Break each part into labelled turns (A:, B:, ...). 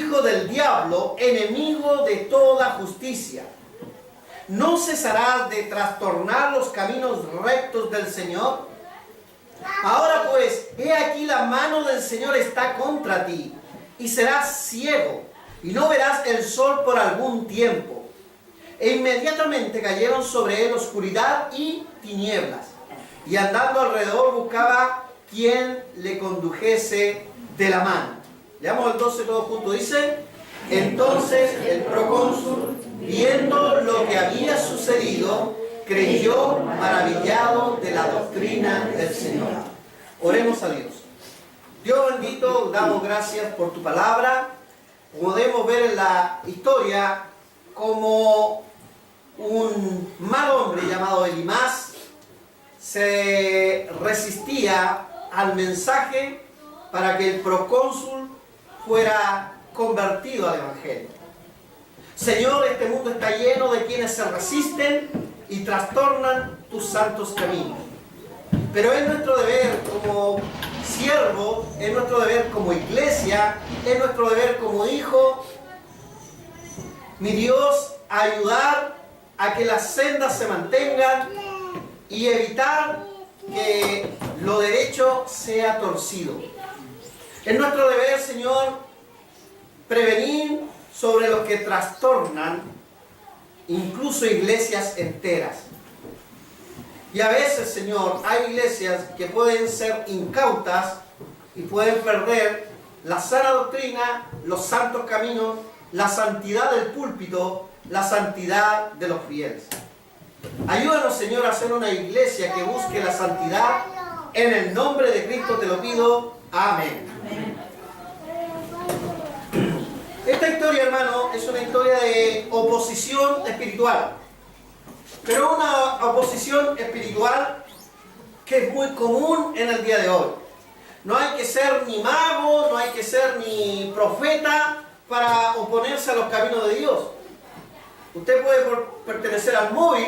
A: hijo del diablo, enemigo de toda justicia. ¿No cesarás de trastornar los caminos rectos del Señor? Ahora pues, he aquí la mano del Señor está contra ti, y serás ciego, y no verás el sol por algún tiempo. E inmediatamente cayeron sobre él oscuridad y tinieblas, y andando alrededor buscaba quien le condujese de la mano. Leamos el 12 todos juntos. Dice: entonces el procónsul, viendo lo que había sucedido, creyó maravillado de la doctrina del Señor. Oremos a Dios. Dios bendito, damos gracias por tu palabra. Podemos ver en la historia como un mal hombre llamado Elimás se resistía al mensaje para que el procónsul fuera convertido al Evangelio. Señor, este mundo está lleno de quienes se resisten y trastornan tus santos caminos. Pero es nuestro deber como siervo, es nuestro deber como iglesia, es nuestro deber como hijo, mi Dios, ayudar a que las sendas se mantengan y evitar que lo derecho sea torcido. Es nuestro deber, Señor, prevenir sobre los que trastornan incluso iglesias enteras. Y a veces, Señor, hay iglesias que pueden ser incautas y pueden perder la sana doctrina, los santos caminos, la santidad del púlpito, la santidad de los fieles. Ayúdanos, Señor, a ser una iglesia que busque la santidad. En el nombre de Cristo te lo pido. Amén. Esta historia, hermano, es una historia de oposición espiritual. Pero una oposición espiritual que es muy común en el día de hoy. No hay que ser ni mago, no hay que ser ni profeta para oponerse a los caminos de Dios. Usted puede pertenecer al móvil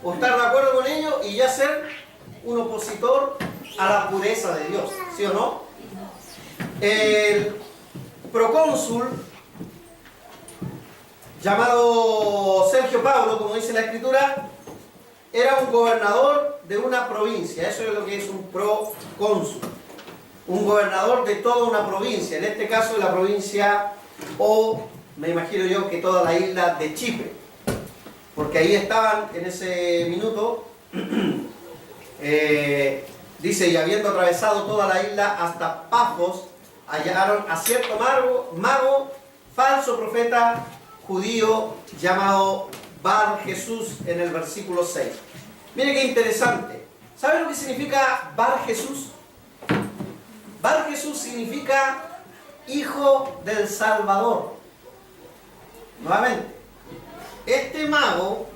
A: o estar de acuerdo con ello y ya ser un opositor a la pureza de Dios, ¿sí o no? El procónsul, llamado Sergio Paulo, como dice la Escritura, era un gobernador de una provincia. Eso es lo que es un procónsul. Un gobernador de toda una provincia, en este caso de la provincia, o me imagino yo que toda la isla de Chipre, porque ahí estaban en ese minuto, dice, y habiendo atravesado toda la isla hasta Pafos, hallaron a cierto mago, falso profeta judío, llamado Bar Jesús, en el versículo 6. Mire qué interesante. ¿Sabe lo que significa Bar Jesús? Bar Jesús significa hijo del Salvador. Nuevamente, este mago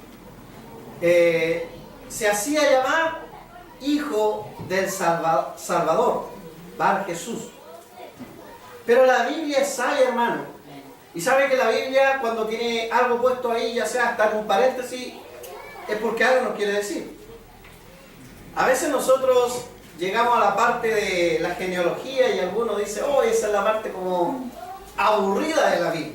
A: se hacía llamar hijo del Salvador, Bar Jesús. Pero la Biblia es sabia, hermano. Y sabe que la Biblia, cuando tiene algo puesto ahí, ya sea hasta en un paréntesis, es porque algo nos quiere decir. A veces nosotros llegamos a la parte de la genealogía y algunos dicen, oh, esa es la parte como aburrida de la Biblia.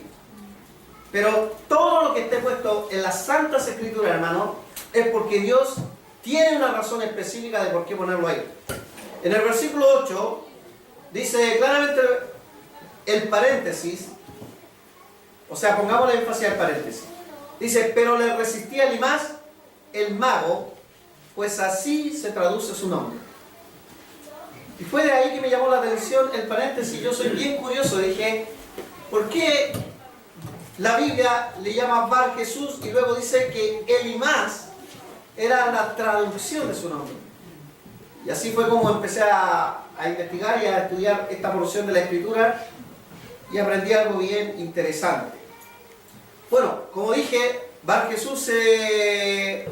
A: Pero todo lo que esté puesto en las Santas Escrituras, hermano, es porque Dios tiene una razón específica de por qué ponerlo ahí. En el versículo 8 dice claramente el paréntesis, o sea, pongamos la énfasis al paréntesis. Dice, pero le resistía Elimás, el mago, pues así se traduce su nombre. Y fue de ahí que me llamó la atención el paréntesis. Yo soy bien curioso, dije, ¿por qué la Biblia le llama Bar Jesús y luego dice que Elimás era la traducción de su nombre? Y así fue como empecé a investigar y a estudiar esta porción de la Escritura y aprendí algo bien interesante. Bueno, como dije, Bar Jesús se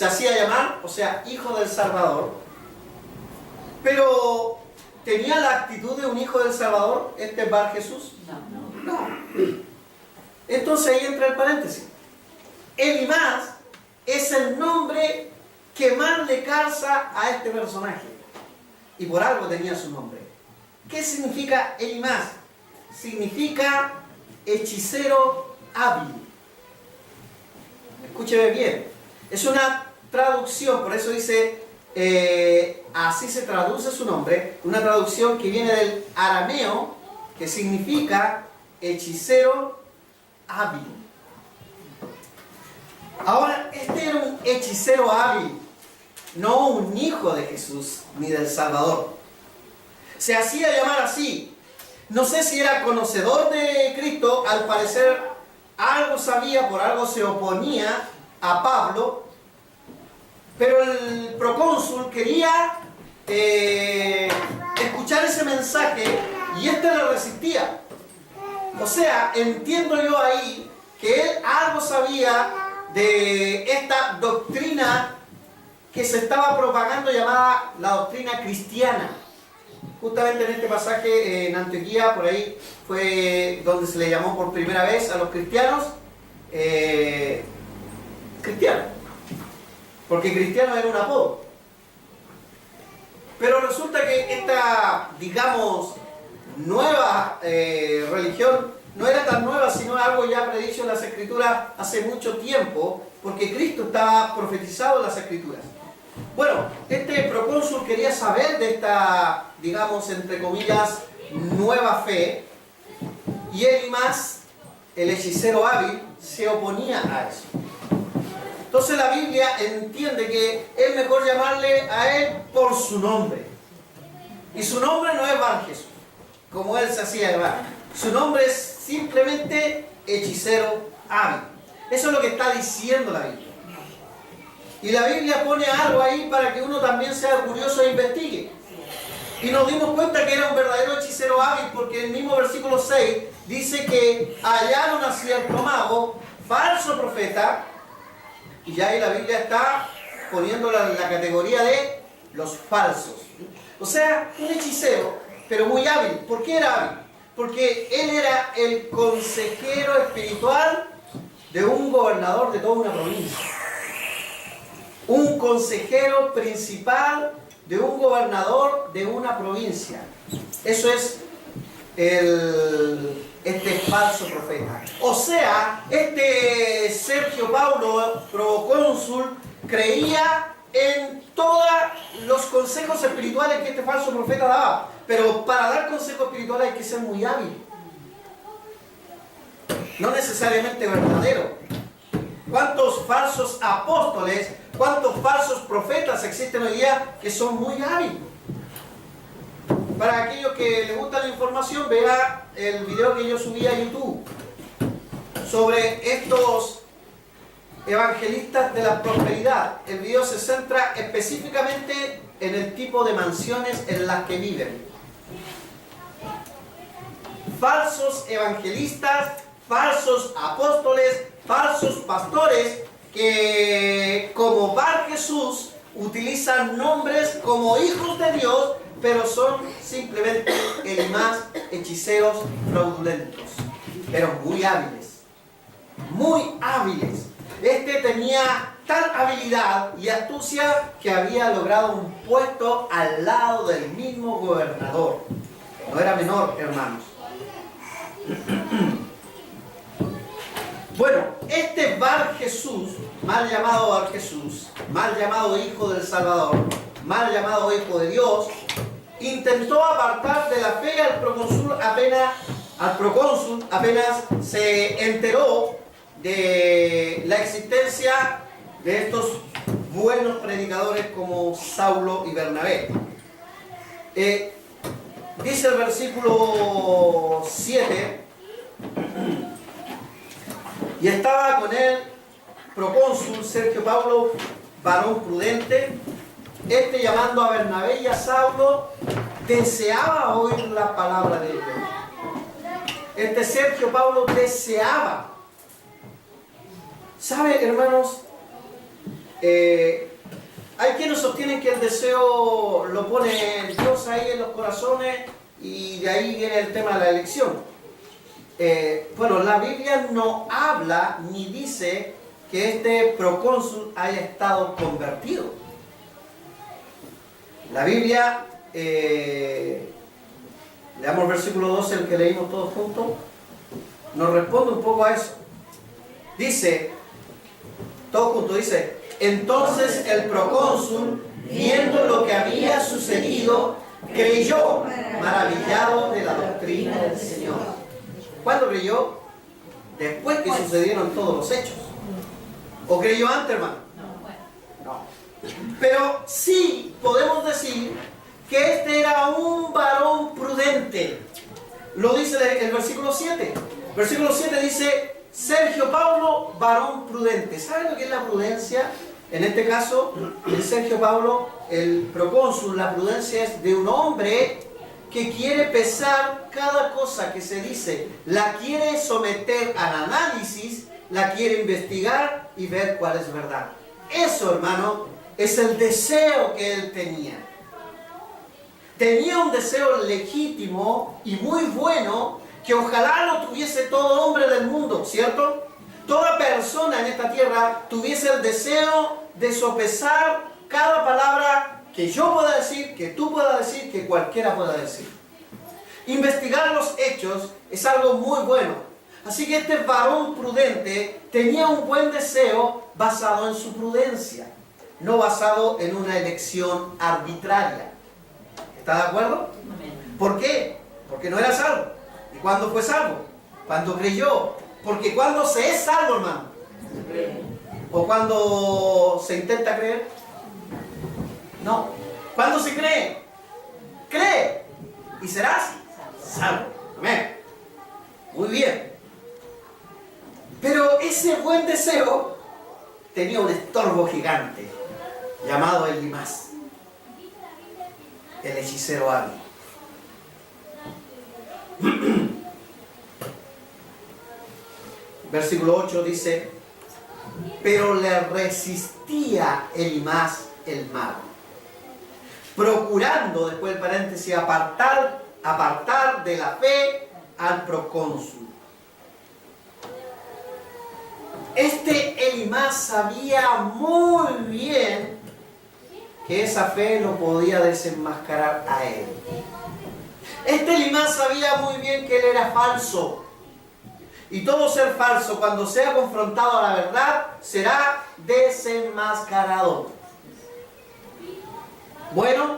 A: hacía llamar, o sea, hijo del Salvador, pero ¿tenía la actitud de un hijo del Salvador este Bar Jesús? No. Entonces ahí entra el paréntesis. Elimás es el nombre que más le calza a este personaje. Y por algo tenía su nombre. ¿Qué significa Elimás? Significa hechicero hábil. Escúcheme bien. Es una traducción, por eso dice, así se traduce su nombre, una traducción que viene del arameo, que significa hechicero hábil. Ahora, este era un hechicero hábil, no un hijo de Jesús ni del Salvador. Se hacía llamar así. No sé si era conocedor de Cristo, al parecer algo sabía, por algo se oponía a Pablo, pero el procónsul quería escuchar ese mensaje y este le resistía. O sea, entiendo yo ahí que él algo sabía de esta doctrina que se estaba propagando llamada la doctrina cristiana. Justamente en este pasaje en Antioquía, por ahí fue donde se le llamó por primera vez a los cristianos cristianos, porque cristiano era un apodo. Pero resulta que esta, digamos, nueva religión no era tan nueva, sino algo ya predicho en las Escrituras hace mucho tiempo, porque Cristo estaba profetizado en las Escrituras. Bueno, este procónsul quería saber de esta, digamos, entre comillas, nueva fe, y él y más, el hechicero hábil, se oponía a eso. Entonces la Biblia entiende que es mejor llamarle a él por su nombre. Y su nombre no es Bar Jesús, como él se hacía llamar. Su nombre es simplemente hechicero hábil. Eso es lo que está diciendo la Biblia. Y la Biblia pone algo ahí para que uno también sea curioso e investigue. Y nos dimos cuenta que era un verdadero hechicero hábil, porque el mismo versículo 6 dice que hallaron a cierto mago, falso profeta, y ya ahí la Biblia está poniéndola en la categoría de los falsos. O sea, un hechicero, pero muy hábil. ¿Por qué era hábil? Porque él era el consejero espiritual de un gobernador de toda una provincia. Un consejero principal de un gobernador de una provincia. Eso es este falso profeta. O sea, este Sergio Paulo, procónsul, creía en todos los consejos espirituales que este falso profeta daba. Pero para dar consejos espirituales hay que ser muy hábil. No necesariamente verdadero. ¿Cuántos falsos apóstoles, cuántos falsos profetas existen hoy día que son muy hábiles? Para aquellos que les gusta la información, vea el video que yo subí a YouTube sobre estos evangelistas de la prosperidad. El video se centra específicamente en el tipo de mansiones en las que viven. Falsos evangelistas, falsos apóstoles, falsos pastores que, como Bar Jesús, utilizan nombres como hijos de Dios, pero son simplemente el más hechiceros fraudulentos, pero muy hábiles, muy hábiles. Este tenía tal habilidad y astucia que había logrado un puesto al lado del mismo gobernador. No era menor, hermanos. Bueno, este Bar Jesús, mal llamado Bar Jesús, mal llamado hijo del Salvador, mal llamado hijo de Dios, intentó apartar de la fe al procónsul apenas se enteró de la existencia de estos buenos predicadores como Saulo y Bernabé. Dice el versículo 7, y estaba con él procónsul Sergio Paulo, varón prudente. Este, llamando a Bernabé y a Saulo, deseaba oír la palabra de Dios. Este Sergio Paulo deseaba. ¿Sabe, hermanos? Hay quienes sostienen que el deseo lo pone Dios ahí en los corazones y de ahí viene el tema de la elección. Bueno, la Biblia no habla ni dice que este procónsul haya estado convertido. La Biblia, leamos el versículo 12, el que leímos todos juntos. nos responde un poco a eso. Dice, todo junto, dice, entonces el procónsul, viendo lo que había sucedido, creyó, maravillado de la doctrina del Señor. ¿Cuándo creyó? Después que sucedieron todos los hechos. ¿O creyó antes, hermano? No. Pero sí podemos decir que este era un varón prudente. Lo dice el versículo 7. Versículo 7 dice, Sergio Paulo, varón prudente. ¿Saben lo que es la prudencia? En este caso, el Sergio Paulo, el procónsul, la prudencia es de un hombre que quiere pesar cada cosa que se dice, la quiere someter al análisis, la quiere investigar y ver cuál es verdad. Eso, hermano, es el deseo que él tenía. Tenía un deseo legítimo y muy bueno que ojalá lo tuviese todo hombre del mundo, ¿cierto? Toda persona en esta tierra tuviese el deseo de sopesar cada palabra que yo pueda decir, que tú puedas decir, que cualquiera pueda decir. Investigar los hechos es algo muy bueno. Así que este varón prudente tenía un buen deseo basado en su prudencia, no basado en una elección arbitraria. ¿Está de acuerdo? ¿Por qué? Porque no era salvo. ¿Y cuándo fue salvo? Cuando creyó. Porque cuando se es salvo, hermano. ¿O cuando se intenta creer? No. ¿Cuándo se cree? Cree. Y serás salvo. Amén. Muy bien. Pero ese buen deseo tenía un estorbo gigante llamado Elimas, el hechicero hábil. Versículo 8 dice, pero le resistía Elimas el mago, procurando, después del paréntesis, apartar de la fe al procónsul. Este Elimas sabía muy bien que esa fe no podía desenmascarar a él. Este Elimas sabía muy bien que él era falso. Y todo ser falso, cuando sea confrontado a la verdad, será desenmascarado. Bueno,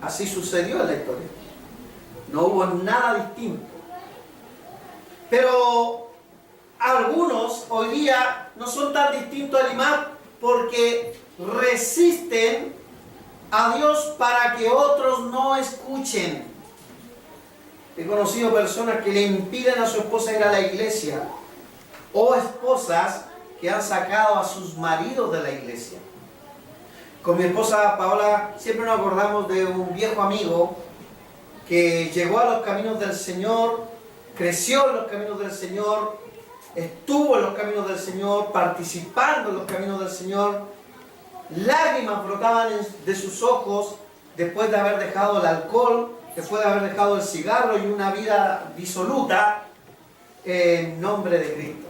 A: así sucedió en la historia. No hubo nada distinto. Pero algunos hoy día no son tan distintos a Elimas porque resisten a Dios para que otros no escuchen. He conocido personas que le impiden a su esposa ir a la iglesia, o esposas que han sacado a sus maridos de la iglesia. Con mi esposa Paola siempre nos acordamos de un viejo amigo que llegó a los caminos del Señor, creció en los caminos del Señor, estuvo en los caminos del Señor, participando en los caminos del Señor. Lágrimas brotaban de sus ojos después de haber dejado el alcohol, después de haber dejado el cigarro y una vida disoluta en nombre de Cristo.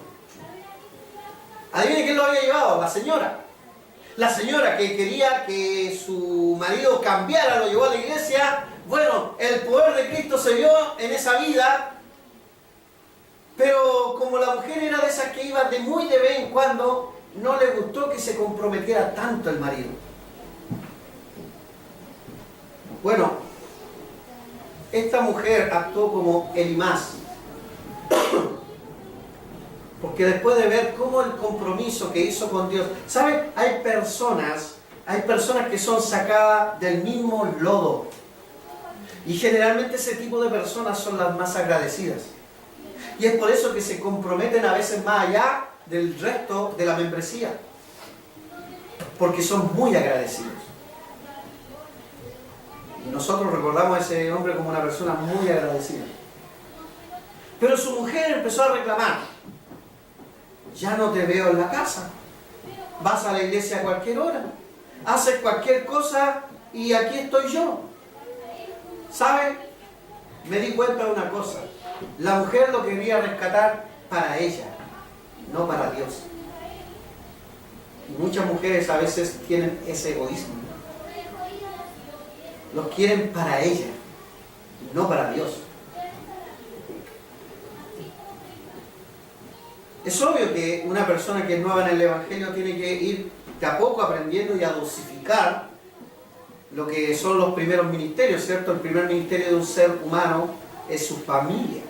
A: ¿Adivinen quién lo había llevado? La señora. La señora que quería que su marido cambiara, lo llevó a la iglesia. Bueno, el poder de Cristo se vio en esa vida, pero como la mujer era de esas que iba de muy de vez en cuando, no le gustó que se comprometiera tanto el marido. Bueno, esta mujer actuó como Elimas, porque después de ver cómo el compromiso que hizo con Dios, ¿sabe? Hay personas que son sacadas del mismo lodo, y generalmente ese tipo de personas son las más agradecidas, y es por eso que se comprometen a veces más allá del resto de la membresía, porque son muy agradecidos. Y nosotros recordamos a ese hombre como una persona muy agradecida. Pero su mujer empezó a reclamar: ya no te veo en la casa, vas a la iglesia a cualquier hora, haces cualquier cosa y aquí estoy yo. ¿Sabe? Me di cuenta de una cosa: la mujer lo quería rescatar para ella, no para Dios. Y muchas mujeres a veces tienen ese egoísmo. Los quieren para ella, no para Dios. Es obvio que una persona que es nueva en el Evangelio tiene que ir de a poco aprendiendo y a dosificar lo que son los primeros ministerios, ¿cierto? El primer ministerio de un ser humano es su familia.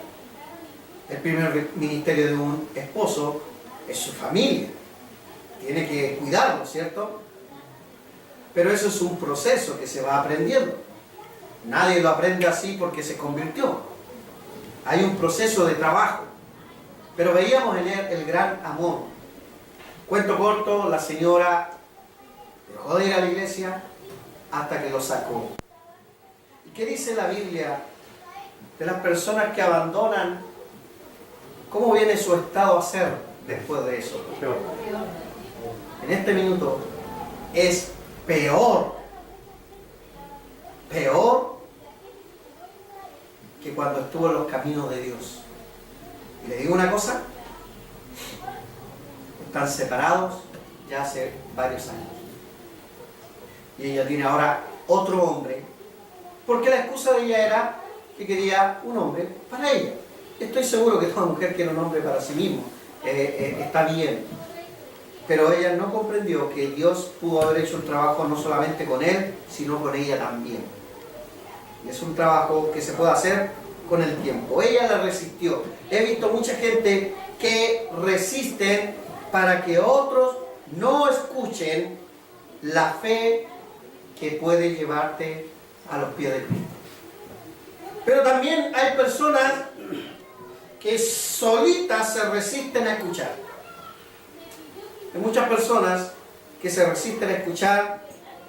A: El primer ministerio de un esposo es su familia. Tiene que cuidarlo, ¿cierto? Pero eso es un proceso que se va aprendiendo. Nadie lo aprende así porque se convirtió. Hay un proceso de trabajo. Pero veíamos en él el gran amor. Cuento corto, la señora dejó de ir a la iglesia hasta que lo sacó. ¿Y qué dice la Biblia de las personas que abandonan? ¿Cómo viene su estado a ser después de eso?
B: Peor.
A: En este minuto es peor. Peor que cuando estuvo en los caminos de Dios. Y le digo una cosa, están separados ya hace varios años. Y ella tiene ahora otro hombre, porque la excusa de ella era que quería un hombre para ella. Estoy seguro que toda mujer quiere un hombre para sí mismo, está bien. Pero ella no comprendió que Dios pudo haber hecho un trabajo no solamente con él, sino con ella también. Y es un trabajo que se puede hacer con el tiempo. Ella la resistió. He visto mucha gente que resisten para que otros no escuchen la fe que puede llevarte a los pies de Cristo. Pero también hay personas que solitas se resisten a escuchar. Hay muchas personas que se resisten a escuchar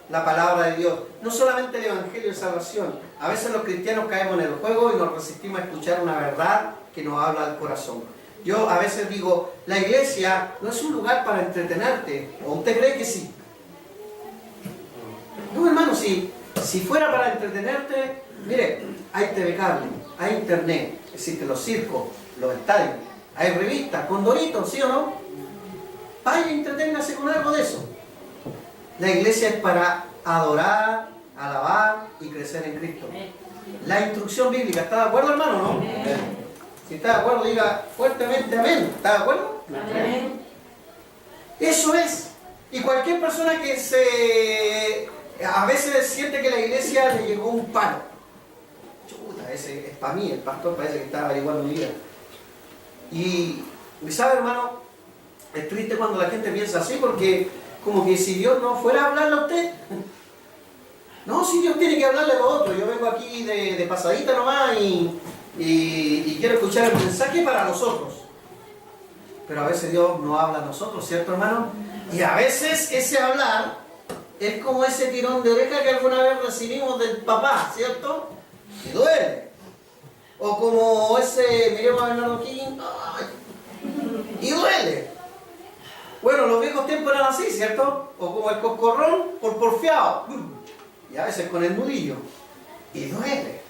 A: la palabra de Dios. No solamente el Evangelio de salvación. A veces los cristianos caemos en el juego y nos resistimos a escuchar una verdad que nos habla al corazón. Yo a veces digo, la iglesia no es un lugar para entretenerte. ¿O usted cree que sí? No, hermano, si fuera para entretenerte, mire, hay TV cable, hay internet, existen los circos, los estadios, hay revistas con doritos, ¿sí o no? Vaya, entreténgase con algo de eso. La iglesia es para adorar, alabar y crecer en Cristo. La instrucción bíblica, ¿está de acuerdo, hermano, no? Si está de acuerdo, diga fuertemente amén. ¿Está de acuerdo? Amén. Eso es. Y cualquier persona que a veces siente que la iglesia le llegó un palo. Chuta, ese es para mí, el pastor parece que está averiguando mi vida. Y ¿sabe, hermano? Es triste cuando la gente piensa así, porque como que si Dios no fuera a hablarle a usted. No, si Dios tiene que hablarle a los otros. Yo vengo aquí de pasadita nomás y quiero escuchar el mensaje para nosotros. Pero a veces Dios no habla a nosotros, ¿cierto, hermano? Y a veces ese hablar es como ese tirón de oreja que alguna vez recibimos del papá, ¿cierto? Y duele. O como ese, miremos a Bernardo King, y duele. Bueno, los viejos tiempos eran así, ¿cierto? O como el coscorrón por porfiado. Y a veces con el nudillo. Y duele.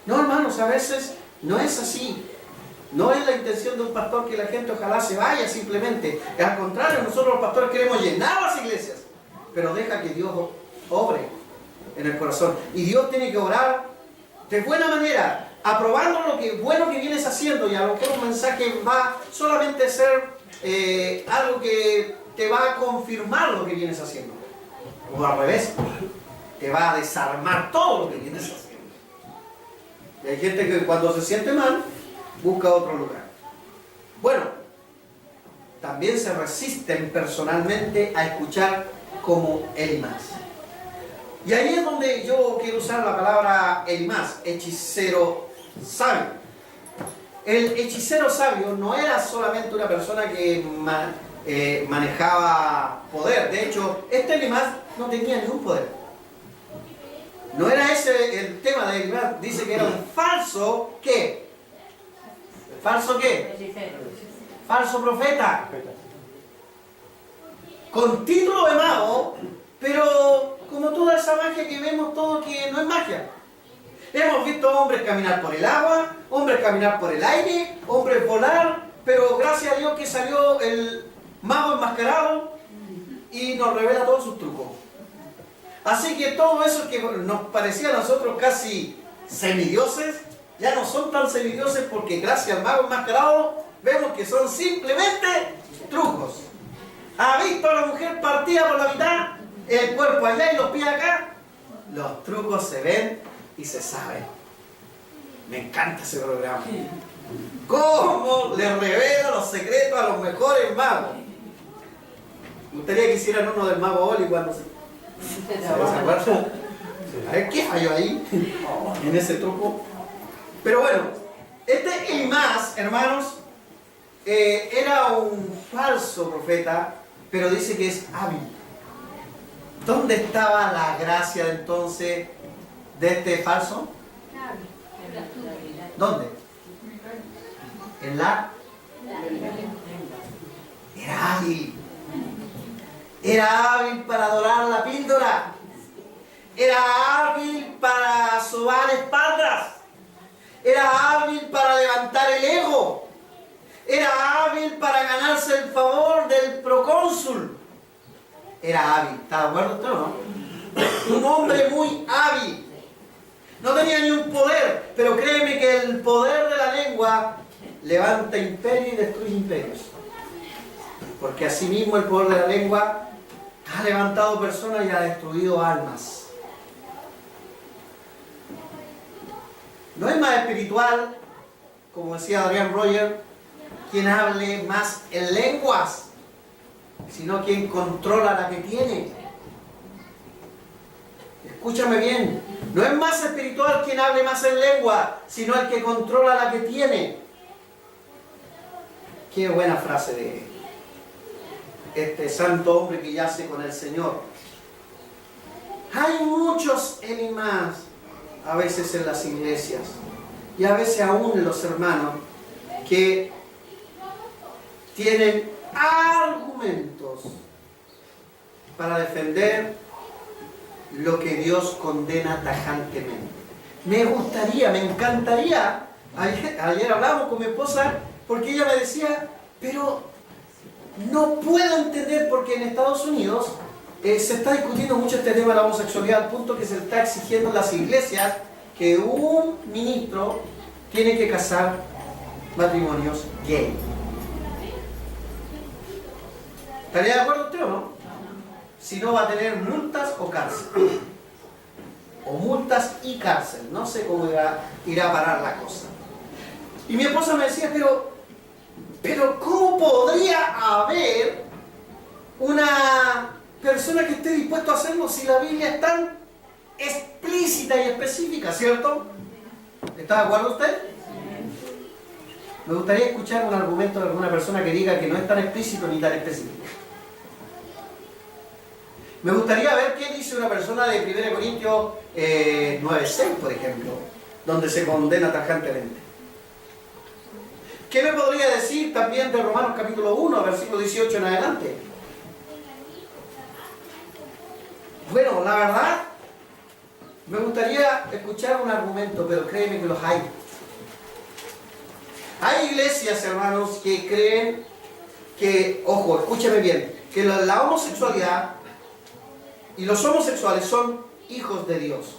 A: No, hermanos, a veces no es así. No es la intención de un pastor que la gente ojalá se vaya simplemente. Al contrario, nosotros los pastores queremos llenar las iglesias. Pero deja que Dios obre en el corazón. Y Dios tiene que obrar de buena manera, aprobando lo que bueno que vienes haciendo. Y a lo mejor un mensaje va solamente a ser algo que te va a confirmar lo que vienes haciendo. O al revés, te va a desarmar todo lo que vienes haciendo. Y hay gente que cuando se siente mal, busca otro lugar. Bueno, también se resisten personalmente a escuchar como Elimás. Y ahí es donde yo quiero usar la palabra Elimás, hechicero sabio. El hechicero sabio no era solamente una persona que manejaba poder. De hecho, este Elimás no tenía ningún poder. No era ese el tema de Elimás. Dice que era un falso, ¿qué? ¿Falso qué? Falso profeta. Con título de mago, pero como toda esa magia que vemos todos que no es magia. Hemos visto hombres caminar por el agua, hombres caminar por el aire, hombres volar, pero gracias a Dios que salió el mago enmascarado y nos revela todos sus trucos. Así que todo eso que nos parecía a nosotros casi semidioses, ya no son tan semidioses porque gracias al mago enmascarado vemos que son simplemente trucos. ¿Ha visto a la mujer partida por la mitad? El cuerpo allá y los pies acá. Los trucos se ven y se saben. Me encanta ese programa. ¿Cómo le revela los secretos a los mejores magos? Me gustaría que hicieran uno del mago Oli cuando se acuerdan. A ver qué falló ahí en ese truco. Pero bueno, este Elimás, hermanos, era un falso profeta, pero dice que es hábil. ¿Dónde estaba la gracia entonces de este falso? ¿Dónde? En la... Era hábil. Era hábil para adorar la píldora. Era hábil para sobar espaldas. Era hábil para levantar el ego. Era hábil para ganarse el favor del procónsul. Era hábil. ¿Está de acuerdo usted o no? Un hombre muy hábil. No tenía ni un poder, pero créeme que el poder de la lengua levanta imperios y destruye imperios. Porque asimismo el poder de la lengua ha levantado personas y ha destruido almas. No es más espiritual, como decía Adrián Roger, quien hable más en lenguas, sino quien controla la que tiene. Escúchame bien, no es más espiritual quien hable más en lengua, sino el que controla la que tiene. Qué buena frase de este santo hombre que yace con el Señor. Hay muchos Elimás a veces en las iglesias y a veces aún en los hermanos que tienen argumentos para defender lo que Dios condena tajantemente. Me gustaría, me encantaría, ayer hablamos con mi esposa porque ella me decía, pero no puedo entender porque en Estados Unidos se está discutiendo mucho este tema de la homosexualidad al punto que se está exigiendo en las iglesias que un ministro tiene que casar matrimonios gay. ¿Estaría de acuerdo usted o no? Si no, va a tener multas o cárcel. O multas y cárcel. No sé cómo irá a parar la cosa. Y mi esposa me decía, pero ¿cómo podría haber una persona que esté dispuesta a hacerlo si la Biblia es tan explícita y específica, ¿cierto? ¿Está de acuerdo usted? Me gustaría escuchar un argumento de alguna persona que diga que no es tan explícito ni tan específico. Me gustaría ver qué dice una persona de 1 Corintios 9:6, por ejemplo, donde se condena tajantemente. ¿Qué me podría decir también de Romanos capítulo 1, versículo 18 en adelante? Bueno, la verdad, me gustaría escuchar un argumento, pero créeme que los hay. Hay iglesias, hermanos, que creen que, ojo, escúchame bien, que la homosexualidad y los homosexuales son hijos de Dios.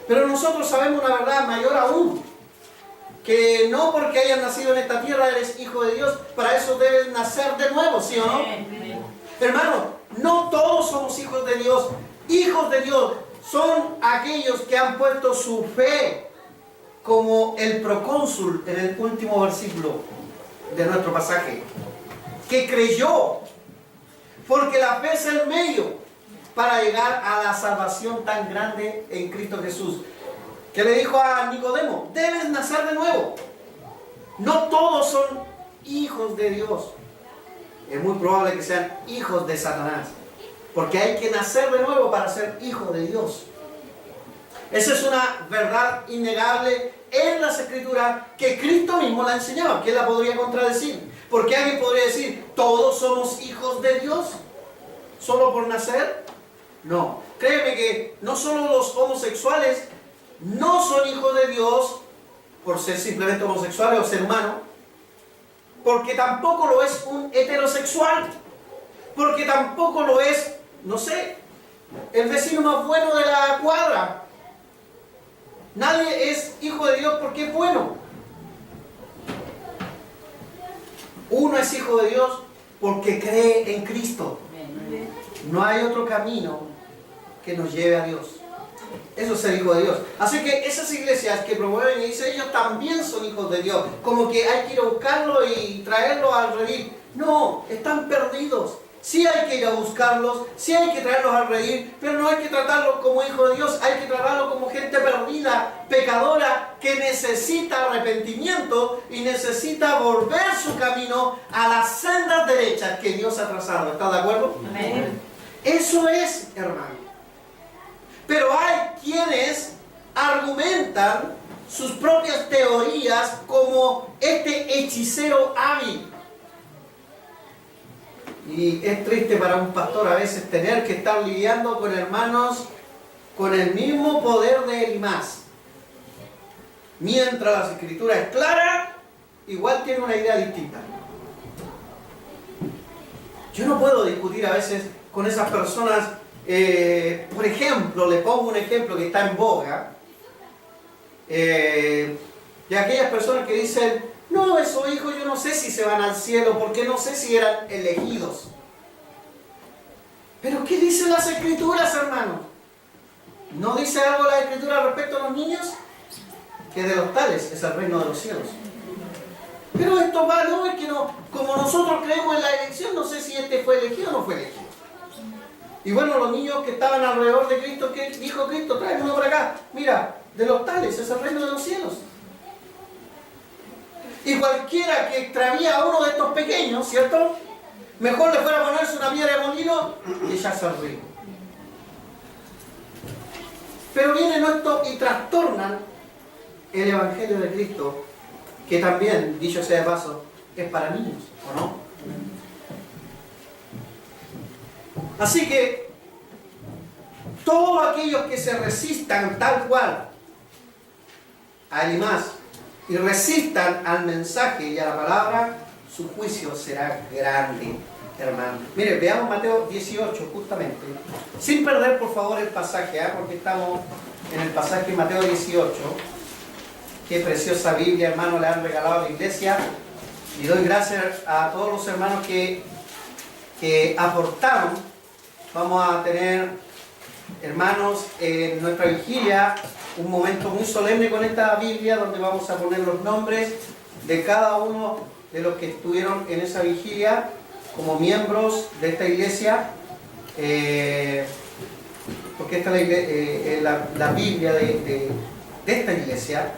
A: Pero nosotros sabemos una verdad mayor aún, que no porque hayas nacido en esta tierra eres hijo de Dios, para eso debes nacer de nuevo, ¿sí o no? Hermano, no todos somos hijos de Dios. Hijos de Dios son aquellos que han puesto su fe, como el procónsul en el último versículo de nuestro pasaje, que creyó, porque la fe es el medio para llegar a la salvación tan grande en Cristo Jesús. Que le dijo a Nicodemo, debes nacer de nuevo. No todos son hijos de Dios. Es muy probable que sean hijos de Satanás, porque hay que nacer de nuevo para ser hijo de Dios. Esa es una verdad innegable en las Escrituras que Cristo mismo la enseñaba. ¿Quién la podría contradecir? Porque alguien podría decir, ¿todos somos hijos de Dios solo por nacer? No. Créeme que no solo los homosexuales no son hijos de Dios por ser simplemente homosexuales o ser humanos, porque tampoco lo es un heterosexual, porque tampoco lo es, no sé, el vecino más bueno de la cuadra. Nadie es hijo de Dios porque es bueno. Uno es hijo de Dios porque cree en Cristo. No hay otro camino que nos lleve a Dios. Eso es ser hijo de Dios. Así que esas iglesias que promueven y dicen ellos también son hijos de Dios, como que hay que ir a buscarlo y traerlo al redil. No, están perdidos. Sí hay que ir a buscarlos, sí hay que traerlos al redil, pero no hay que tratarlos como hijos de Dios, hay que tratarlos como gente perdida, pecadora, que necesita arrepentimiento y necesita volver su camino a las sendas derechas que Dios ha trazado. ¿Está de acuerdo?
B: Amén.
A: Eso es, hermano. Pero hay quienes argumentan sus propias teorías como este hechicero hábil. Y es triste para un pastor a veces tener que estar lidiando con hermanos con el mismo poder de él y más. Mientras la escritura es clara, igual tiene una idea distinta. Yo no puedo discutir a veces con esas personas. Por ejemplo, le pongo un ejemplo que está en boga, de aquellas personas que dicen: no, esos hijos yo no sé si se van al cielo porque no sé si eran elegidos. Pero ¿qué dicen las escrituras, hermanos? ¿No dice algo la escritura respecto a los niños? Que de los tales es el reino de los cielos. Pero esto va, no, es que no, como nosotros creemos en la elección, no sé si este fue elegido o no fue elegido. Y bueno, los niños que estaban alrededor de Cristo, ¿qué dijo Cristo? Tráenos para acá. Mira, de los tales es el reino de los cielos. Y cualquiera que extravía a uno de estos pequeños, ¿cierto? Mejor le fuera a ponerse una piedra de molino y echarse al río. Pero vienen esto y trastornan el Evangelio de Cristo, que también, dicho sea de paso, es para niños, ¿o no? Así que todos aquellos que se resistan tal cual a él y más, y resistan al mensaje y a la palabra, su juicio será grande, hermano. Mire, veamos Mateo 18, justamente. Sin perder, por favor, el pasaje, porque estamos en el pasaje de Mateo 18. Qué preciosa Biblia, hermano, le han regalado a la iglesia. Y doy gracias a todos los hermanos que aportaron. Vamos a tener, hermanos, en nuestra vigilia un momento muy solemne con esta Biblia, donde vamos a poner los nombres de cada uno de los que estuvieron en esa vigilia como miembros de esta iglesia, porque esta es la Biblia de esta iglesia,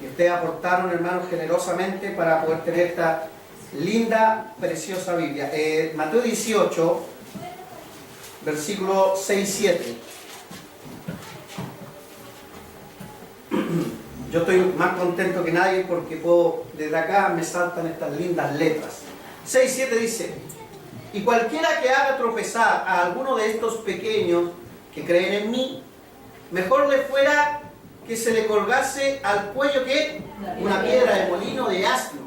A: y ustedes aportaron, hermanos, generosamente para poder tener esta linda, preciosa Biblia. Mateo 18, versículo 6-7. Yo estoy más contento que nadie porque desde acá me saltan estas lindas letras. 6-7 dice: y cualquiera que haga tropezar a alguno de estos pequeños que creen en mí, mejor le fuera que se le colgase al cuello que una piedra de molino de asno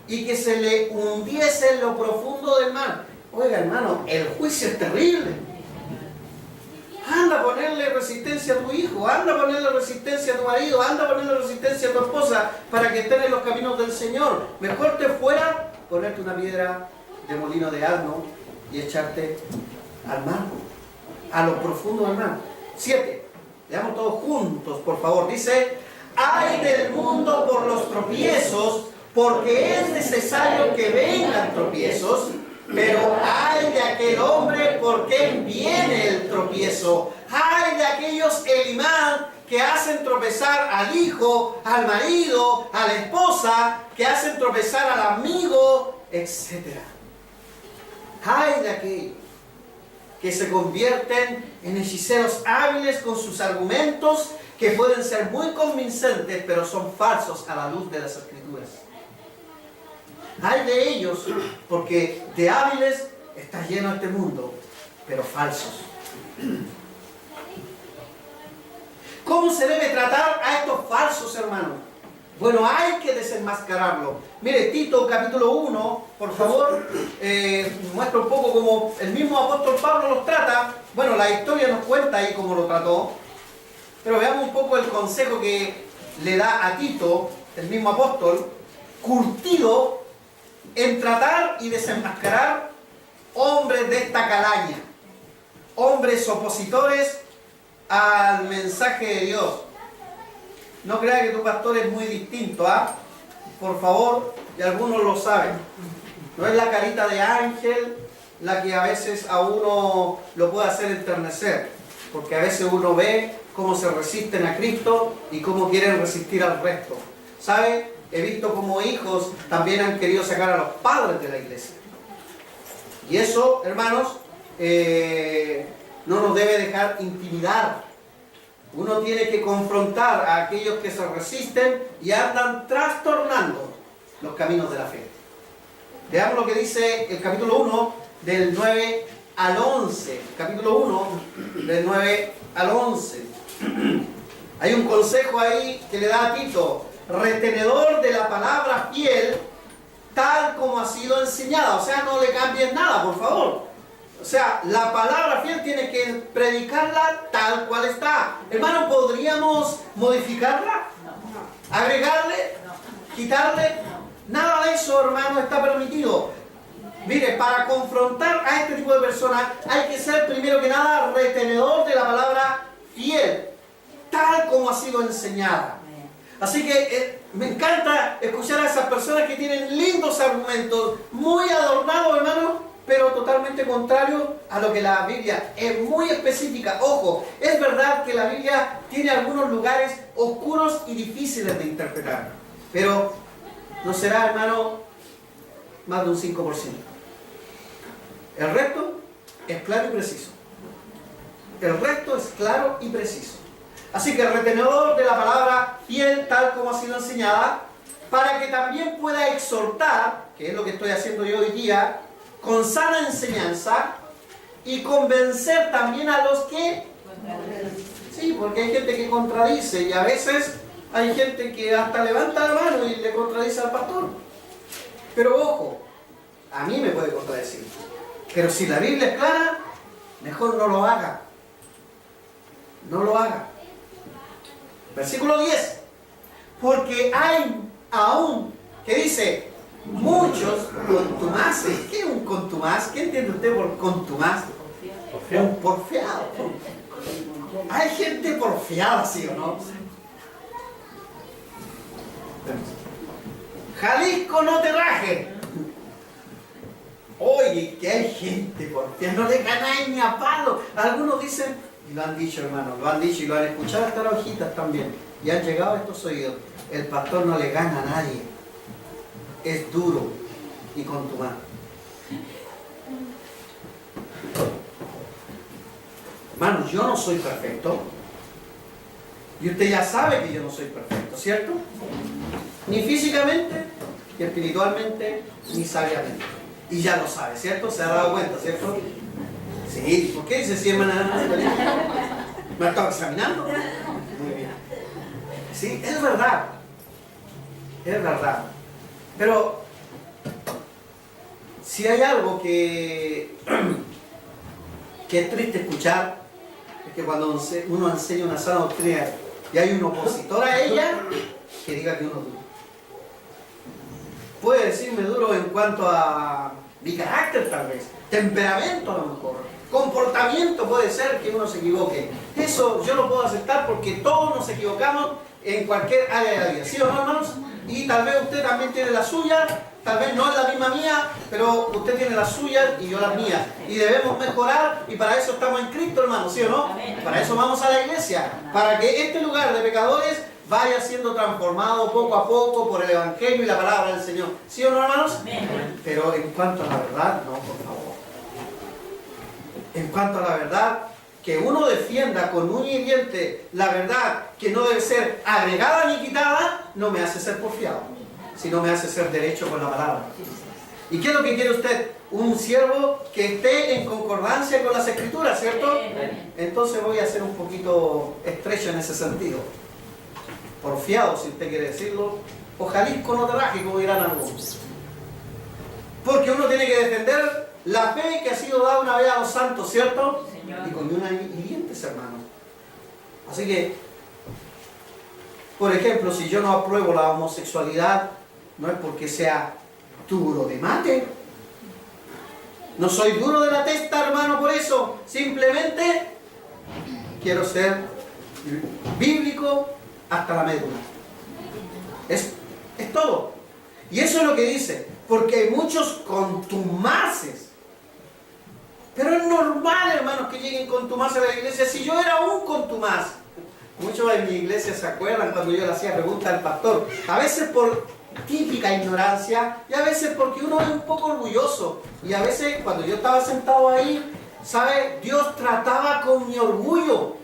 A: y que se le hundiese en lo profundo del mar. Oiga, hermano, el juicio es terrible. Anda a ponerle resistencia a tu hijo, anda a ponerle resistencia a tu marido, anda a ponerle resistencia a tu esposa para que estén en los caminos del Señor. Mejor te fuera ponerte una piedra de molino de asno y echarte al mar, a lo profundo del mar. 7. Leamos todos juntos, por favor. Dice: ay del mundo por los tropiezos, porque es necesario que vengan tropiezos, pero ay de aquel hombre por quien viene el tropiezo. Ay de aquellos Elimán que hacen tropezar al hijo, al marido, a la esposa, que hacen tropezar al amigo, etc. Ay de aquellos que se convierten en hechiceros hábiles con sus argumentos, que pueden ser muy convincentes, pero son falsos a la luz de las Escrituras. Hay de ellos, porque de hábiles está lleno este mundo, pero falsos. ¿Cómo se debe tratar a estos falsos, hermanos? Bueno, hay que desenmascararlo. Mire, Tito capítulo 1, por favor, muestra un poco cómo el mismo apóstol Pablo los trata. Bueno, la historia nos cuenta ahí cómo lo trató, pero veamos un poco el consejo que le da a Tito, el mismo apóstol, curtido en tratar y desenmascarar hombres de esta calaña, hombres opositores al mensaje de Dios. No crea que tu pastor es muy distinto, ¿ah? Por favor, y algunos lo saben. No es la carita de ángel la que a veces a uno lo puede hacer enternecer, porque a veces uno ve cómo se resisten a Cristo y cómo quieren resistir al resto. ¿Sabe? He visto cómo hijos también han querido sacar a los padres de la iglesia. Y eso, hermanos, no nos debe dejar intimidar. Uno tiene que confrontar a aquellos que se resisten y andan trastornando los caminos de la fe. Veamos lo que dice el capítulo 1, del 9 al 11. Capítulo 1, del 9 al 11. Hay un consejo ahí que le da a Tito: retenedor de la palabra fiel, tal como ha sido enseñada. O sea, no le cambies nada, por favor. O sea, la palabra fiel tiene que predicarla tal cual está. Hermano, ¿podríamos modificarla? ¿Agregarle? ¿Quitarle? Nada de eso, hermano, está permitido. Mire, para confrontar a este tipo de personas hay que ser, primero que nada, retenedor de la palabra fiel, tal como ha sido enseñada. Así que me encanta escuchar a esas personas que tienen lindos argumentos, muy adornados, hermano, pero totalmente contrario a lo que la Biblia es muy específica. Ojo, es verdad que la Biblia tiene algunos lugares oscuros y difíciles de interpretar, pero no será, hermano, más de un 5%. El resto es claro y preciso. El resto es claro y preciso. Así que el retenedor de la palabra fiel, tal como ha sido enseñada, para que también pueda exhortar, que es lo que estoy haciendo yo hoy día, con sana enseñanza, y convencer también a los que... Sí, porque hay gente que contradice, y a veces hay gente que hasta levanta la mano y le contradice al pastor. Pero ojo, a mí me puede contradecir. Pero si la Biblia es clara, mejor no lo haga. No lo haga. Versículo 10. Porque hay aún, que dice, muchos contumaces. ¿Qué es un contumaz? ¿Qué entiende usted por contumaz? Un porfiado. Hay gente porfiada, ¿sí o no? Jalisco, no te rajes. Oye, que hay gente porfiada, no le ganáis ni a palo. Algunos dicen, y lo han dicho, hermano, lo han dicho y lo han escuchado hasta las hojitas también, y han llegado a estos oídos: el pastor no le gana a nadie, es duro y contumaz. Hermanos, yo no soy perfecto, y usted ya sabe que yo no soy perfecto, ¿cierto? Ni físicamente, ni espiritualmente, ni sabiamente. Y ya lo sabe, ¿cierto? Se ha dado cuenta, ¿cierto? Sí, ¿por qué dice sí, hermana? ¿Me ha estado examinando? Muy bien. Sí, es verdad. Es verdad. Pero si hay algo que es triste escuchar, es que cuando uno enseña una sana doctrina y hay un opositor a ella, que diga que uno es duro. Puede decirme duro en cuanto a mi carácter, tal vez, temperamento a lo mejor, comportamiento, puede ser que uno se equivoque. Eso yo lo puedo aceptar porque todos nos equivocamos en cualquier área de la vida, ¿sí o no, hermanos? Y tal vez usted también tiene la suya, tal vez no es la misma mía, pero usted tiene las suyas y yo las mías. Y debemos mejorar, y para eso estamos en Cristo, hermanos, ¿sí o no? Para eso vamos a la iglesia, para que este lugar de pecadores vaya siendo transformado poco a poco por el Evangelio y la palabra del Señor. ¿Sí o no, hermanos? Pero en cuanto a la verdad, no, por favor. En cuanto a la verdad, que uno defienda con uña y diente la verdad que no debe ser agregada ni quitada, no me hace ser porfiado, sino me hace ser derecho con la palabra. ¿Y qué es lo que quiere usted? Un siervo que esté en concordancia con las Escrituras, ¿cierto? Entonces voy a ser un poquito estrecho en ese sentido. Porfiado, si usted quiere decirlo, o Jalisco no te raje, como dirán algunos. Porque uno tiene que defender la fe que ha sido dada una vez a los santos, ¿cierto? Señor. Y con una y dientes, hermano. Así que, por ejemplo, si yo no apruebo la homosexualidad, no es porque sea duro de mate. No soy duro de la testa, hermano, por eso. Simplemente quiero ser bíblico hasta la médula. Es todo. Y eso es lo que dice. Porque hay muchos contumaces. Pero es normal, hermanos, que lleguen contumaces a la iglesia. Si yo era un contumaz. Muchos en mi iglesia se acuerdan cuando yo le hacía preguntas al pastor. A veces por típica ignorancia y a veces porque uno es un poco orgulloso. Y a veces cuando yo estaba sentado ahí, ¿sabe? Dios trataba con mi orgullo.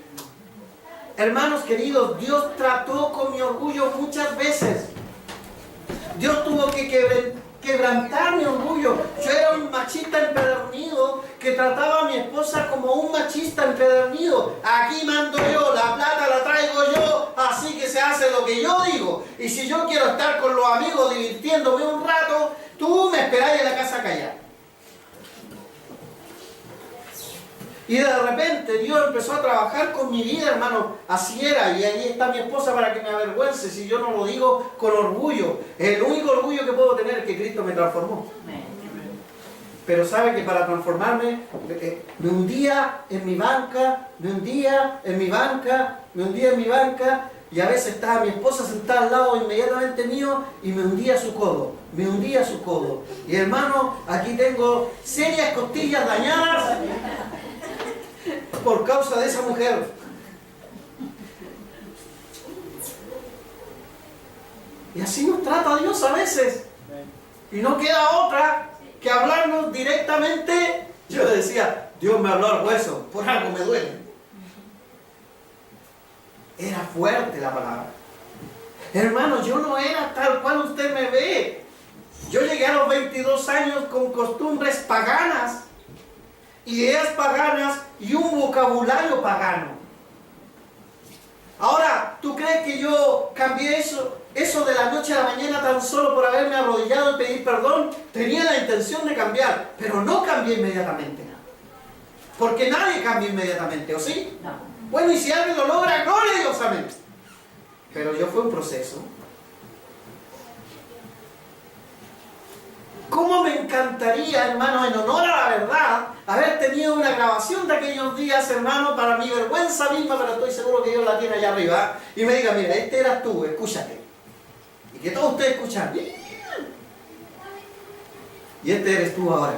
A: Hermanos queridos, Dios trató con mi orgullo muchas veces. Dios tuvo que quebrantar mi orgullo. Yo era un machista empedernido que trataba a mi esposa como un machista empedernido. Aquí mando yo, la plata la traigo yo, así que se hace lo que yo digo. Y si yo quiero estar con los amigos divirtiéndome un rato, tú me esperás en la casa callada. Y de repente Dios empezó a trabajar con mi vida, hermano. Así era, y ahí está mi esposa para que me avergüence si yo no lo digo con orgullo. El único orgullo que puedo tener es que Cristo me transformó. Pero sabe que para transformarme, me hundía en mi banca, y a veces estaba mi esposa sentada al lado inmediatamente mío y me hundía su codo. Y hermano, aquí tengo serias costillas dañadas por causa de esa mujer. Y así nos trata Dios a veces. Y no queda otra que hablarnos directamente. Yo decía, Dios me habló al hueso, por algo me duele. Era fuerte la palabra. Hermano, yo no era tal cual usted me ve. Yo llegué a los 22 años con costumbres paganas, ideas paganas y un vocabulario pagano. Ahora, ¿tú crees que yo cambié eso de la noche a la mañana tan solo por haberme arrodillado y pedir perdón? Tenía la intención de cambiar, pero no cambié inmediatamente. Porque nadie cambia inmediatamente, ¿o sí? No. Bueno, y si alguien lo logra, gloria a Dios, amén. Pero yo fue un proceso. ¿Cómo me encantaría, hermano, en honor a la verdad, haber tenido una grabación de aquellos días, hermano, para mi vergüenza misma, pero estoy seguro que Dios la tiene allá arriba, y me diga, mira, este eras tú, escúchate. Y que todos ustedes escuchan. Y este eres tú ahora.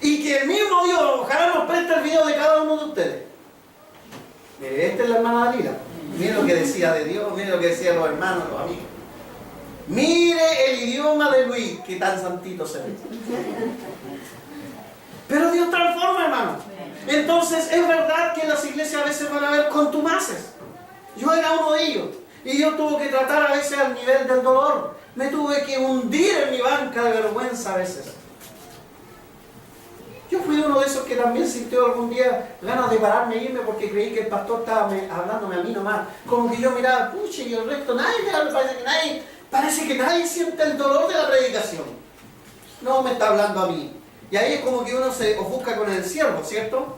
A: Y que el mismo Dios, ojalá nos preste el video de cada uno de ustedes. Mire, esta es la hermana Dalila. Mire lo que decía de Dios, mire lo que decían los hermanos, los amigos. Mire el idioma de Luis, que tan santito se ve. Pero Dios transforma, hermano. Entonces, es verdad que en las iglesias a veces van a haber contumaces. Yo era uno de ellos. Y Dios tuvo que tratar a veces al nivel del dolor. Me tuve que hundir en mi banca de vergüenza a veces. Yo fui uno de esos que también sintió algún día ganas de pararme e irme porque creí que el pastor estaba hablándome a mí nomás. Como que yo miraba, puche, y el resto, parece que nadie siente el dolor de la predicación. No me está hablando a mí. Y ahí es como que uno se ofusca con el siervo, ¿cierto?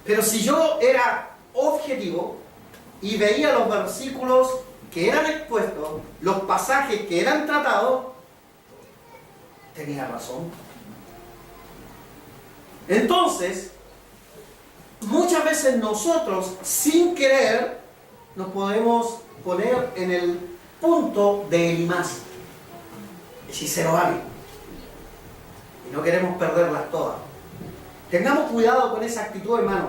A: Pero si yo era objetivo y veía los versículos que eran expuestos, los pasajes que eran tratados, tenía razón. Entonces, muchas veces nosotros, sin querer, nos podemos poner en el punto de Elimás, hechicero hábil. Y no queremos perderlas todas. Tengamos cuidado con esa actitud, hermano,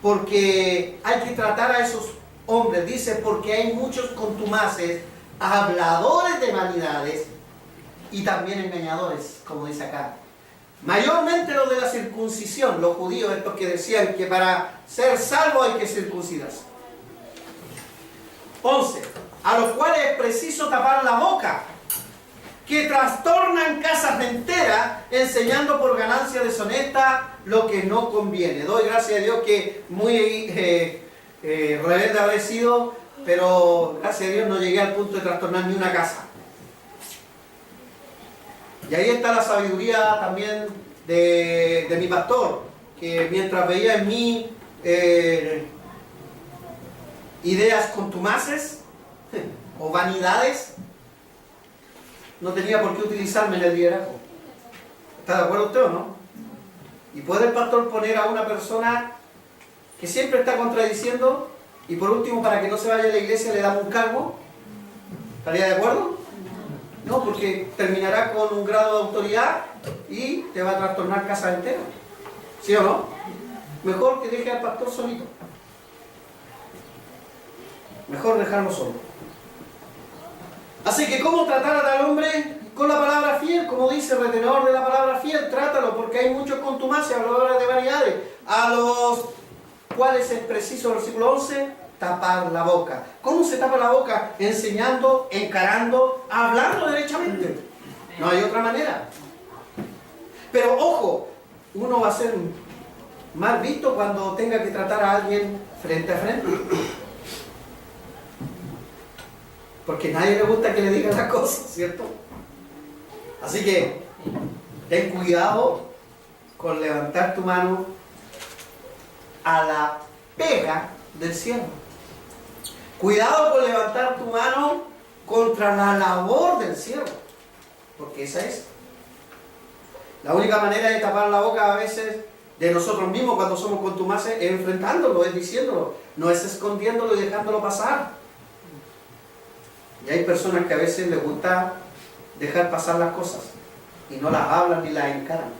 A: porque hay que tratar a esos hombres. Dice, porque hay muchos contumaces, habladores de vanidades y también engañadores, como dice acá. Mayormente los de la circuncisión, los judíos, estos que decían que para ser salvo hay que circuncidarse. 11. A los cuales es preciso tapar la boca, que trastornan casas enteras, enseñando por ganancia deshonesta lo que no conviene. Doy gracias a Dios que muy rebelde habré sido, pero gracias a Dios no llegué al punto de trastornar ni una casa. Y ahí está la sabiduría también de mi pastor, que mientras veía en mí ideas contumaces o vanidades, no tenía por qué utilizarme en el liderazgo. ¿Está de acuerdo usted o no? ¿Y puede el pastor poner a una persona que siempre está contradiciendo y por último, para que no se vaya a la iglesia, le damos un cargo? ¿Estaría de acuerdo? No, porque terminará con un grado de autoridad y te va a trastornar casa entera. ¿Sí o no? Mejor que deje al pastor solito. Mejor dejarlo solo. Así que, ¿cómo tratar a tal hombre? Con la palabra fiel, como dice el retenedor de la palabra fiel, trátalo, porque hay muchos contumaces, habladores de vanidades, a los cuales es preciso, versículo 11, tapar la boca. ¿Cómo se tapa la boca? Enseñando, encarando, hablando derechamente. No hay otra manera. Pero ojo, uno va a ser mal visto cuando tenga que tratar a alguien frente a frente. Porque a nadie le gusta que le digan las cosas, ¿cierto? Así que, ten cuidado con levantar tu mano a la pega del cielo. Cuidado con levantar tu mano contra la labor del cielo. Porque esa es. La única manera de tapar la boca a veces de nosotros mismos cuando somos contumaces es enfrentándolo, es diciéndolo. No es escondiéndolo y dejándolo pasar. Y hay personas que a veces les gusta dejar pasar las cosas y no las hablan ni las encaran.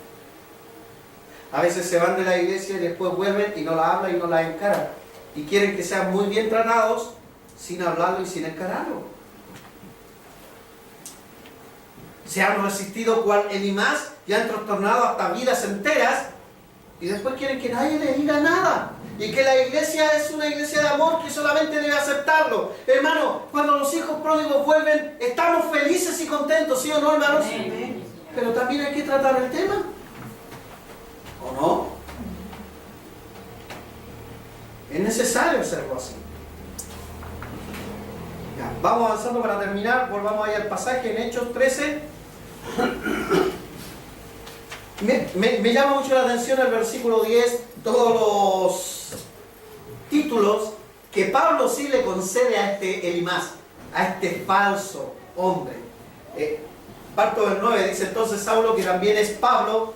A: A veces se van de la iglesia y después vuelven y no las hablan y no las encaran. Y quieren que sean muy bien tratados sin hablarlo y sin encararlo. Se han resistido cual Elimás y han trastornado hasta vidas enteras y después quieren que nadie les diga nada. Y que la iglesia es una iglesia de amor que solamente debe aceptarlo. Hermano, cuando los hijos pródigos vuelven, estamos felices y contentos, ¿sí o no, hermanos? Sí. Pero también hay que tratar el tema. ¿O no? Es necesario hacerlo así. Ya, vamos avanzando para terminar. Volvamos ahí al pasaje en Hechos 13. Me llama mucho la atención el versículo 10, todos los títulos que Pablo sí le concede a este Elimás, a este falso hombre. Parto del 9, dice entonces Saulo, que también es Pablo,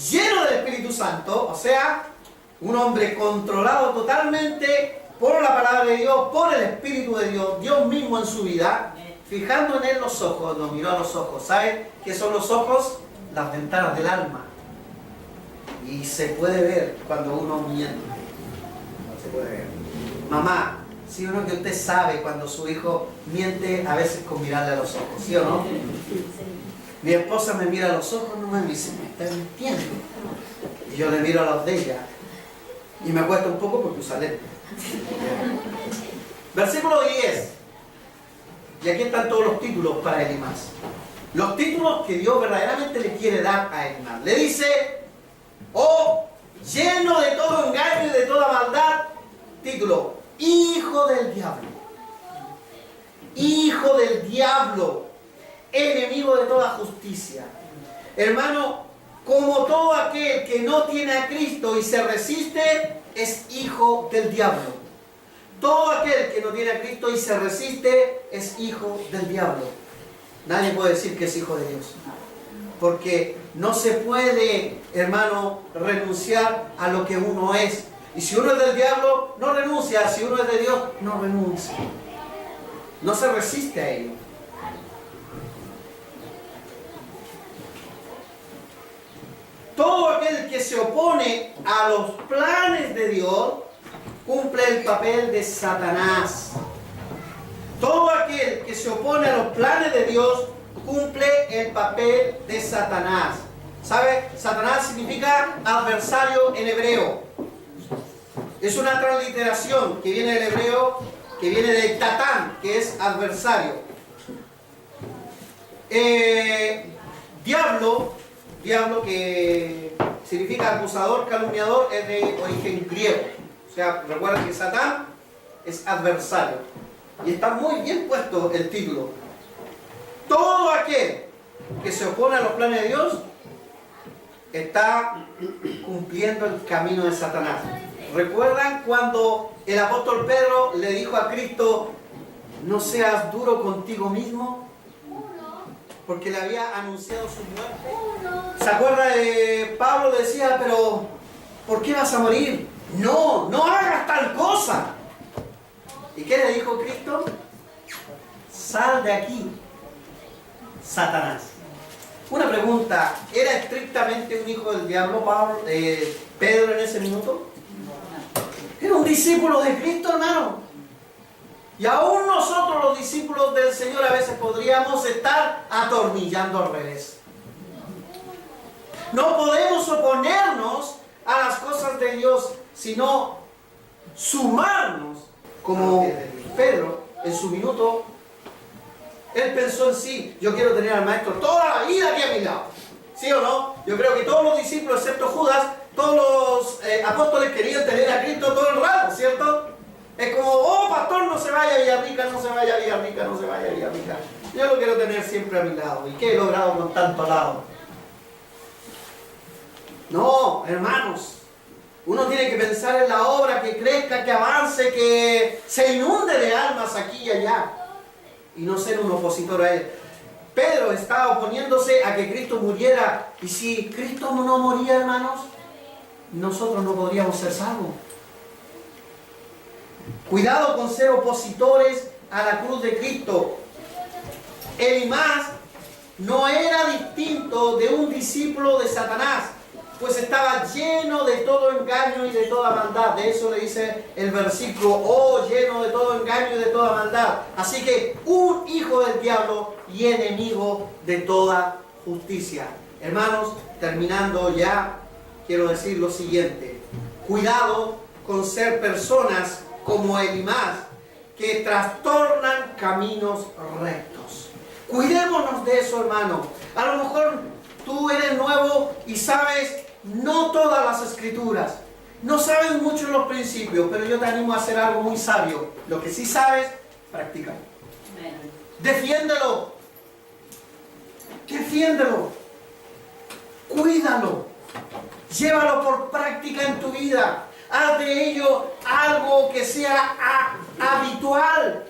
A: lleno del Espíritu Santo, o sea, un hombre controlado totalmente por la palabra de Dios, por el Espíritu de Dios, Dios mismo en su vida, fijando en él los ojos, nos miró a los ojos. ¿Saben qué son los ojos? Las ventanas del alma. Y se puede ver cuando uno miente. Se puede ver. Mamá, ¿sí o no que usted sabe cuando su hijo miente a veces con mirarle a los ojos? ¿Sí o no? Mi esposa me mira a los ojos, no me dice, me está mintiendo. Y yo le miro a los de ella. Y me cuesta un poco porque usa lente. Versículo 10. Y aquí están todos los títulos para Elimás. Los títulos que Dios verdaderamente le quiere dar a Elimás. Le dice, oh, lleno de todo engaño y de toda maldad. Título, hijo del diablo. Hijo del diablo. Enemigo de toda justicia. Hermano, como todo aquel que no tiene a Cristo y se resiste, es hijo del diablo. Todo aquel que no tiene a Cristo y se resiste, es hijo del diablo. Nadie puede decir que es hijo de Dios. Porque no se puede, hermano, renunciar a lo que uno es. Y si uno es del diablo, no renuncia. Si uno es de Dios, no renuncia. No se resiste a ello. Todo aquel que se opone a los planes de Dios, cumple el papel de Satanás. Todo aquel que se opone a los planes de Dios, cumple el papel de Satanás. ¿Sabe? Satanás significa adversario en hebreo. Es una transliteración que viene del hebreo, que viene de tatán, que es adversario. Diablo, que significa acusador, calumniador, es de origen griego. O sea, recuerden que Satán es adversario. Y está muy bien puesto el título. Todo aquel que se opone a los planes de Dios está cumpliendo el camino de Satanás. ¿Recuerdan cuando el apóstol Pedro le dijo a Cristo, no seas duro contigo mismo? porque le había anunciado su muerte. ¿Se acuerda de Pablo? Decía, pero ¿por qué vas a morir? No, no hagas tal cosa. ¿Y qué le dijo Cristo? Sal de aquí, Satanás. Una pregunta, ¿era estrictamente un hijo del diablo Pedro en ese minuto? Era un discípulo de Cristo, hermano. Y aún nosotros, los discípulos del Señor, a veces podríamos estar atornillando al revés. No podemos oponernos a las cosas de Dios, sino sumarnos, como Pedro en su minuto. Él pensó en sí, yo quiero tener al maestro toda la vida aquí a mi lado. ¿Sí o no? Yo creo que todos los discípulos, excepto Judas, todos los apóstoles querían tener a Cristo todo el rato, ¿cierto? Es como, oh pastor, no se vaya a Villarrica, no se vaya a Villarrica, no se vaya a Villarrica. Yo lo quiero tener siempre a mi lado. ¿Y qué he logrado con tanto lado? No, hermanos. Uno tiene que pensar en la obra, que crezca, que avance, que se inunde de almas aquí y allá. Y no ser un opositor a él. Pedro estaba oponiéndose a que Cristo muriera. Y si Cristo no moría, hermanos, nosotros no podríamos ser salvos. Cuidado con ser opositores a la cruz de Cristo. Elimás no era distinto de un discípulo de Satanás, pues estaba lleno de todo engaño y de toda maldad. De eso le dice el versículo, oh, lleno de todo engaño y de toda maldad. Así que un hijo del diablo y enemigo de toda justicia. Hermanos, terminando ya, quiero decir lo siguiente. Cuidado con ser personas como Elimás, que trastornan caminos rectos. Cuidémonos de eso, hermano. A lo mejor tú eres nuevo y sabes no todas las escrituras, no sabes mucho en los principios, pero yo te animo a hacer algo muy sabio. Lo que sí sabes, practícalo. Defiéndelo. Defiéndelo. Cuídalo. Llévalo por práctica en tu vida. Haz de ello algo que sea habitual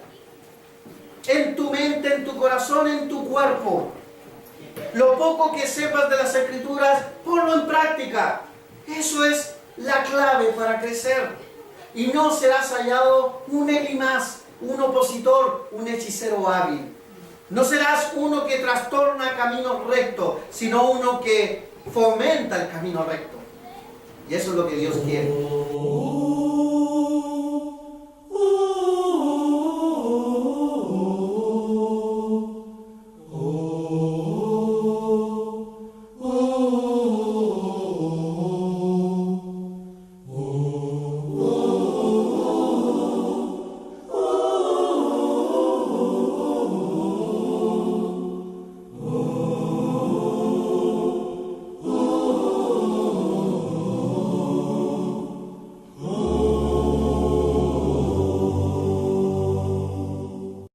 A: en tu mente, en tu corazón, en tu cuerpo. Lo poco que sepas de las escrituras, ponlo en práctica. Eso es la clave para crecer. Y no serás hallado un Elimás, un opositor, un hechicero hábil. No serás uno que trastorna caminos rectos, sino uno que fomenta el camino recto. Y eso es lo que Dios quiere.